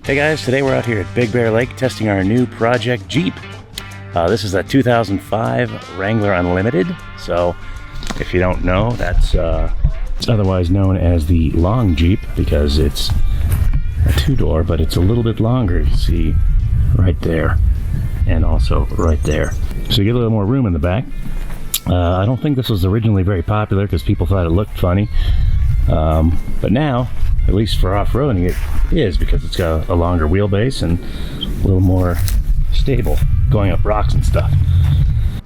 Hey guys, today we're out here at Big Bear Lake testing our new project Jeep. This is a 2005 Wrangler Unlimited. So if you don't know, that's it's otherwise known as the long Jeep because it's a two-door, but it's a little bit longer. You see right there and also right there. So you get a little more room in the back. I don't think this was originally very popular because people thought it looked funny. But now, at least for off-roading, it is because it's got a longer wheelbase and a little more stable going up rocks and stuff.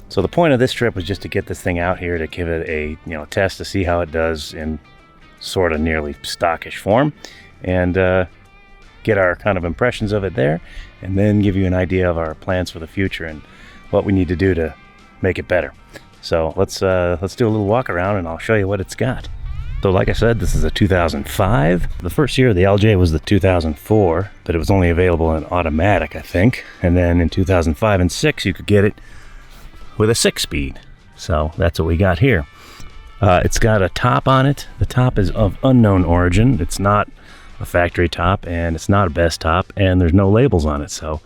So the point of this trip was just to get this thing out here to give it a test to see how it does in sort of nearly stockish form and get our kind of impressions of it there, and then give you an idea of our plans for the future and what we need to do to make it better. So let's do a little walk around and I'll show you what it's got. So like I said, this is a 2005. The first year of the LJ was the 2004, but it was only available in automatic, I think. And then in 2005 and 6, you could get it with a 6-speed. So that's what we got here. It's got a top on it. The top is of unknown origin. It's not a factory top, and it's not a best top, and there's no labels on it. So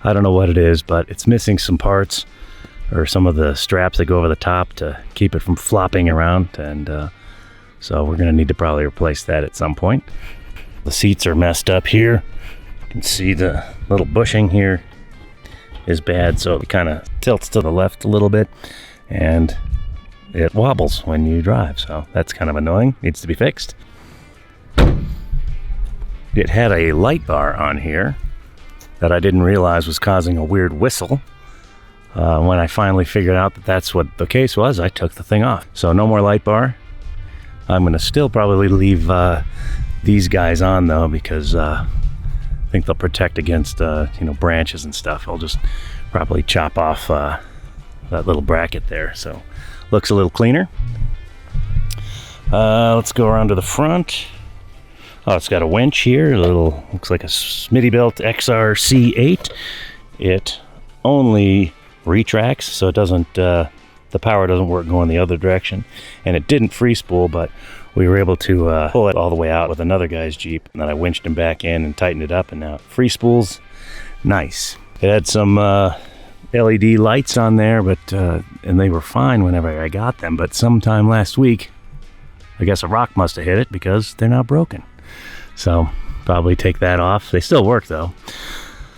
I don't know what it is, but it's missing some parts or some of the straps that go over the top to keep it from flopping around, and so we're going to need to probably replace that at some point. The seats are messed up here. You can see the little bushing here is bad, so it kind of tilts to the left a little bit, and it wobbles when you drive, so that's kind of annoying. Needs to be fixed. It had a light bar on here that I didn't realize was causing a weird whistle. When I finally figured out that that's what the case was, I took the thing off. So no more light bar. I'm going to still probably leave these guys on though, because I think they'll protect against branches and stuff. I'll just probably chop off that little bracket there, so looks a little cleaner. Let's go around to the front. Oh, it's got a winch here, looks like a Smittybilt XRC8. It only retracts, so it doesn't the power doesn't work going the other direction, and it didn't free spool, but we were able to pull it all the way out with another guy's Jeep, and then I winched him back in and tightened it up, and now it free spools nice. It had some LED lights on there, but and they were fine whenever I got them, but sometime last week I guess a rock must have hit it because they're now broken, so probably take that off. They still work though.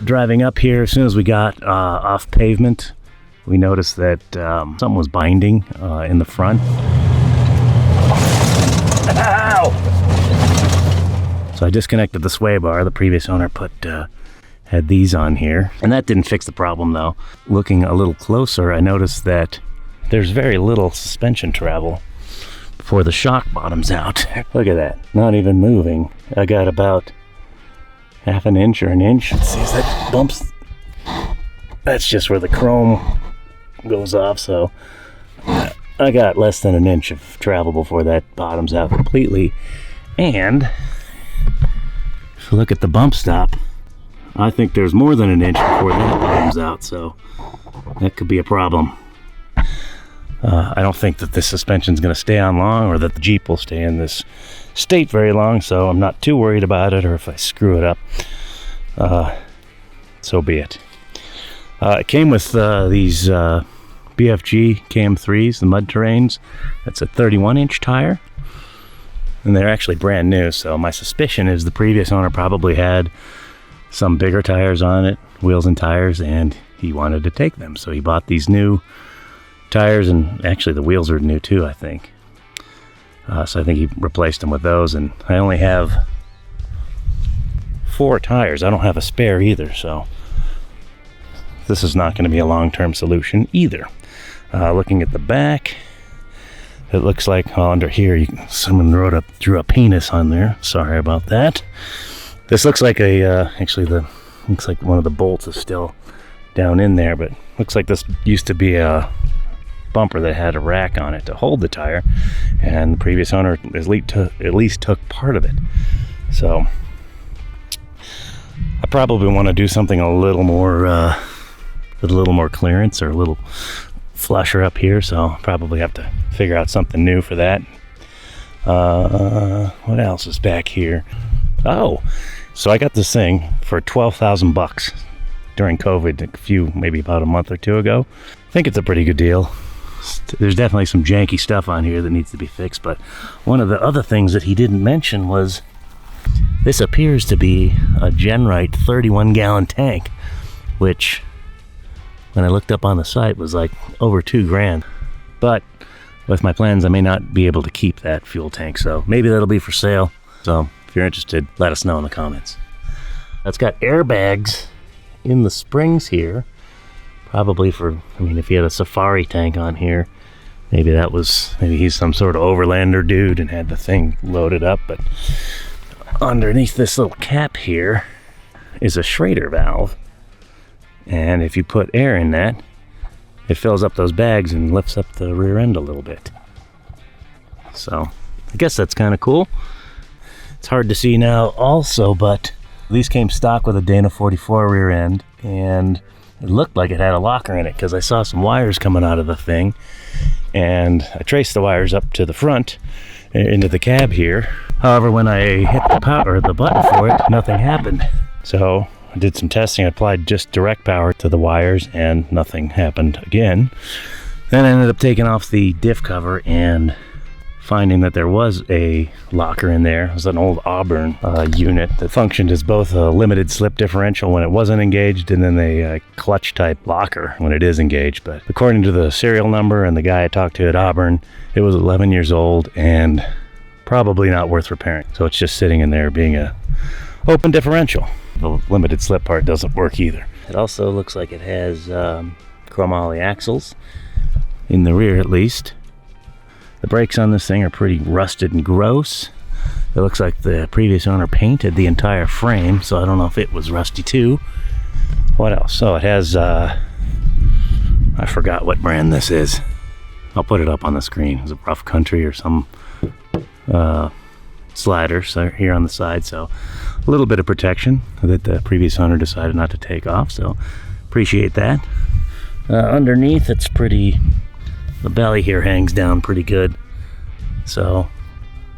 Driving up here, as soon as we got off pavement, we noticed that something was binding in the front. Ow! So I disconnected the sway bar. The previous owner had these on here, and that didn't fix the problem though. Looking a little closer, I noticed that there's very little suspension travel before the shock bottoms out. Look at that, not even moving. I got about half an inch or an inch. Let's see, is that bumps? That's just where the chrome goes off, so I got less than an inch of travel before that bottoms out completely. And if you look at the bump stop, I think there's more than an inch before that bottoms out, so that could be a problem. I don't think that this suspension's going to stay on long, or that the Jeep will stay in this state very long, so I'm not too worried about it, or if I screw it up, so be it. It came with these BFG KM3s, the mud terrains. That's a 31-inch tire, and they're actually brand new, so my suspicion is the previous owner probably had some bigger tires on it, wheels and tires, and he wanted to take them, so he bought these new tires, and actually the wheels are new too, I think. So I think he replaced them with those, and I only have 4 tires. I don't have a spare either, so this is not going to be a long-term solution either. Looking at the back, it looks like under here someone drew a penis on there. Sorry about that. This looks like looks like one of the bolts is still down in there, but looks like this used to be a bumper that had a rack on it to hold the tire, and the previous owner at least took part of it. So I probably want to do something a little more with a little more clearance, or a little flusher up here, so I'll probably have to figure out something new for that. What else is back here? Oh, So I got this thing for 12,000 bucks during COVID, maybe about a month or two ago. I think it's a pretty good deal. There's definitely some janky stuff on here that needs to be fixed, but one of the other things that he didn't mention was this appears to be a Genrite 31-gallon tank, which when I looked up on the site was like over $2,000. But with my plans, I may not be able to keep that fuel tank, so maybe that'll be for sale. So if you're interested, let us know in the comments. It's got airbags in the springs here, probably for, if he had a safari tank on here, maybe he's some sort of overlander dude and had the thing loaded up. But underneath this little cap here is a Schrader valve, and if you put air in that, it fills up those bags and lifts up the rear end a little bit. So I guess that's kind of cool. It's hard to see now also, but these came stock with a Dana 44 rear end, and it looked like it had a locker in it because I saw some wires coming out of the thing, and I traced the wires up to the front into the cab here. However, when I hit the button for it, nothing happened. So I did some testing. I applied just direct power to the wires and nothing happened again. Then I ended up taking off the diff cover and finding that there was a locker in there. It was an old Auburn unit that functioned as both a limited slip differential when it wasn't engaged and then a clutch type locker when it is engaged. But according to the serial number and the guy I talked to at Auburn, it was 11 years old and probably not worth repairing. So it's just sitting in there being a open differential. The limited slip part doesn't work either. It also looks like it has chromoly axles in the rear at least. The brakes on this thing are pretty rusted and gross. It looks like the previous owner painted the entire frame, so I don't know if it was rusty too. What else? So it has, I forgot what brand this is. I'll put it up on the screen. It's a Rough Country or some sliders here on the side, so a little bit of protection that the previous owner decided not to take off, so appreciate that. Underneath, it's pretty, the belly here hangs down pretty good, so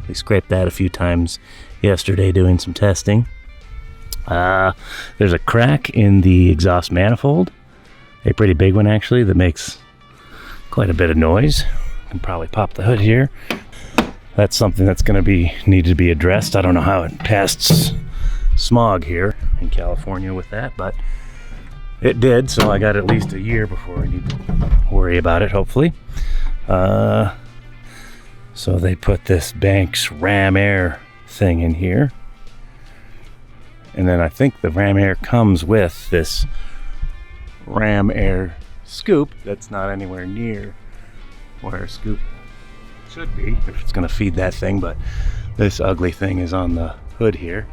we scraped that a few times yesterday doing some testing. There's a crack in the exhaust manifold, a pretty big one actually, that makes quite a bit of noise. I can probably pop the hood here. That's something that's going to need to be addressed. I don't know how it passed smog here in California with that, but it did, so I got at least a year before I need to worry about it, hopefully. So they put this Banks Ram Air thing in here, and then I think the Ram Air comes with this Ram Air scoop that's not anywhere near where a scoop should be if it's going to feed that thing, but this ugly thing is on the hood here.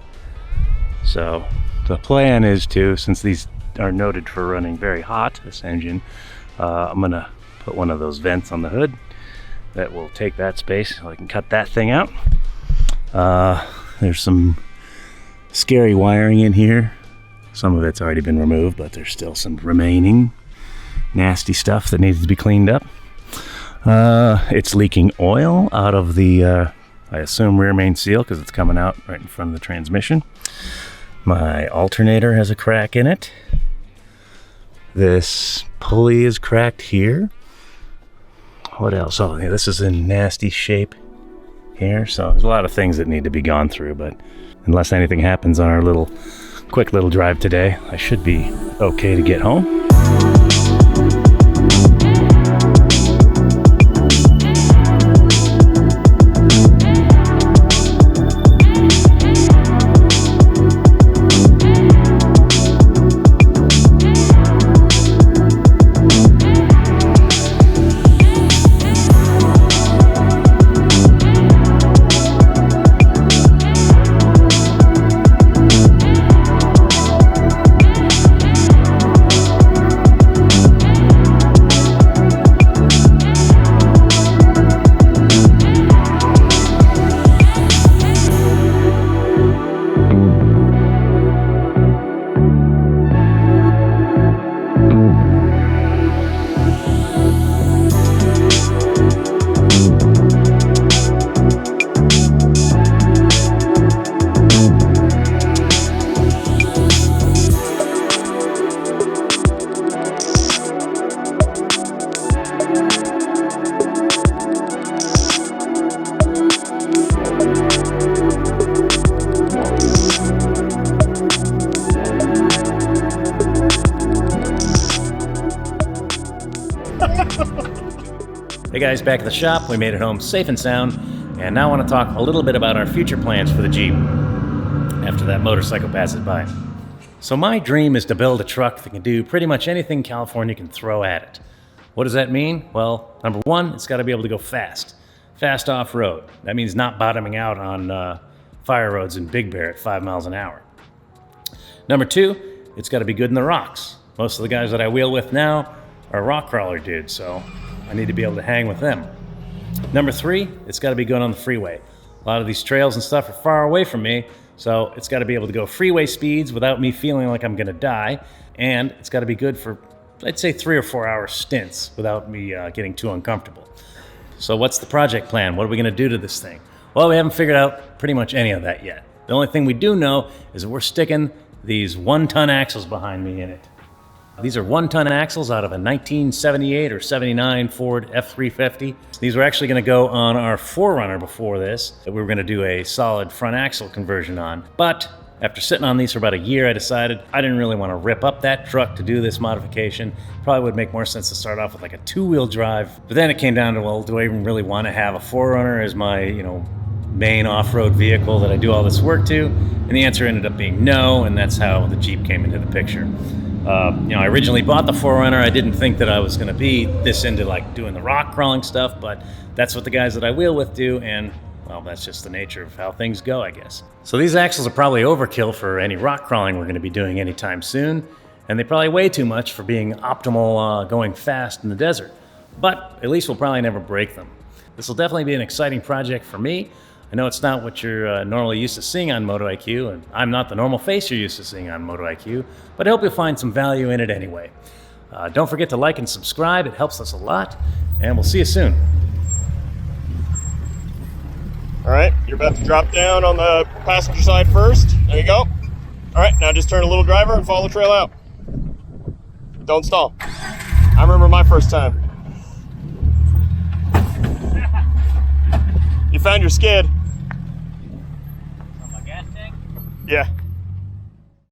So the plan is to, since these are noted for running very hot, this engine, I'm going to put one of those vents on the hood that will take that space so I can cut that thing out. There's some scary wiring in here. Some of it's already been removed, but there's still some remaining nasty stuff that needs to be cleaned up. It's leaking oil out of the, I assume, rear main seal because it's coming out right in front of the transmission. My alternator has a crack in it. This pulley is cracked here. What else? Oh, yeah, this is in nasty shape here. So there's a lot of things that need to be gone through, but unless anything happens on our quick little drive today, I should be okay to get home. Hey guys, back at the shop. We made it home safe and sound, and now I want to talk a little bit about our future plans for the Jeep after that motorcycle passes by. So my dream is to build a truck that can do pretty much anything California can throw at it. What does that mean? Well, number one, it's got to be able to go fast off-road. That means not bottoming out on fire roads in Big Bear at 5 miles an hour. Number two, it's got to be good in the rocks. Most of the guys that I wheel with now are rock crawler dudes, so I need to be able to hang with them. Number three, it's got to be good on the freeway. A lot of these trails and stuff are far away from me, so it's got to be able to go freeway speeds without me feeling like I'm going to die, and it's got to be good for, I'd say, 3 or 4 hour stints without me getting too uncomfortable. So what's the project plan? What are we going to do to this thing? Well, we haven't figured out pretty much any of that yet. The only thing we do know is that we're sticking these 1-ton axles behind me in it. These are 1-ton axles out of a 1978 or 79 Ford F-350. These were actually going to go on our 4Runner before this, that we were going to do a solid front axle conversion on. But after sitting on these for about a year, I decided I didn't really want to rip up that truck to do this modification. Probably would make more sense to start off with like a 2-wheel drive. But then it came down to, well, do I even really want to have a 4Runner as my, main off-road vehicle that I do all this work to? And the answer ended up being no, and that's how the Jeep came into the picture. I originally bought the 4Runner. I didn't think that I was going to be this into like doing the rock crawling stuff, but that's what the guys that I wheel with do, and well, that's just the nature of how things go, I guess. So these axles are probably overkill for any rock crawling we're going to be doing anytime soon, and they probably weigh too much for being optimal going fast in the desert. But at least we'll probably never break them. This will definitely be an exciting project for me. I know it's not what you're normally used to seeing on MotoIQ, and I'm not the normal face you're used to seeing on MotoIQ, but I hope you'll find some value in it anyway. Don't forget to like and subscribe. It helps us a lot, and we'll see you soon. All right, you're about to drop down on the passenger side first. There you go. All right, now just turn a little driver and follow the trail out. Don't stall. I remember my first time. You found your skid. On my gas tank? Yeah.